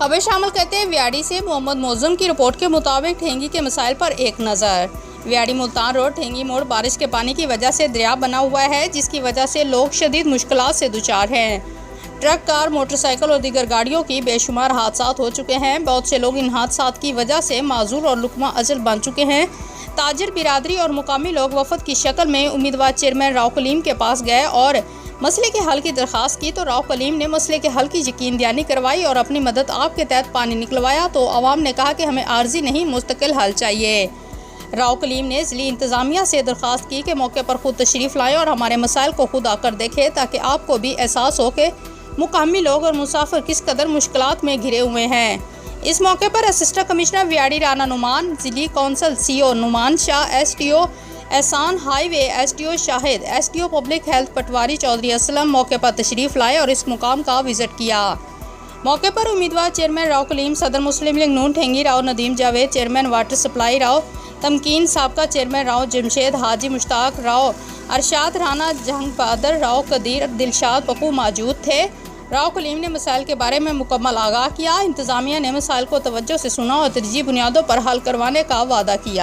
खबर शामिल करते हैं व्याड़ी से मोहम्मद मौजम की रिपोर्ट के मुताबिक ठेंगी के मसाइल पर एक नज़र। व्याड़ी मुल्तान रोड ठेंगी मोड़ बारिश के पानी की वजह से दरिया बना हुआ है, जिसकी वजह से लोग शदीद मुश्किलात से दुचार हैं। ट्रक, कार, मोटरसाइकिल और दीगर गाड़ियों की बेशुमार हादसात हो चुके हैं। बहुत से लोग इन हादसात की वजह से माजूर और लुकमा अजल बन चुके हैं। ताजिर बिरादरी और मुकामी लोग वफद की शक्ल में उम्मीदवार चेयरमैन राव कलीम के पास गए और मसले के हल की दरख्वास्त की, तो राव कलीम ने मसले के हल की यकीन दहानी करवाई और अपनी मदद आप के तहत पानी निकलवाया। तो आवाम ने कहा कि हमें आर्जी नहीं मुस्तकिल हल चाहिए। राव कलीम ने ज़िली इंतज़ामिया से दरख्वास्त की कि मौके पर खुद तशरीफ़ लाएँ और हमारे मसाइल को खुद आकर देखें, ताकि आपको भी एहसास हो कि मुकामी लोग और मुसाफिर किस कदर मुश्किलात में घिरे हुए हैं। इस मौके पर असिस्टेंट कमिश्नर व्याड़ी राना नुमान, ज़िली council CO Numan Shah, STO Ehsan highway, SDO Shahid, SDO public health patwari Chaudhry Aslam मौके पर तशरीफ़ लाए और इस मुकाम का विज़िट किया। मौके पर उम्मीदवार चेयरमैन राव कलीम, सदर मुस्लिम लीग नून ठेंगी Rao Nadeem Javed, chairman water supply Rao Tamkeen, साबका चेयरमैन राव जमशेद, हाजी मुश्ताक राव, अरशाद राना, जंग बहादुर राव, कदीर, दिलशाद पप्पू मौजूद थे। राव कलीम ने मसाइल के बारे में मुकम्मल आगाह किया। इंतज़ामिया ने मसाइल को तवज्जो से सुना और तरजीही बुनियादों पर हल करवाने का वादा किया।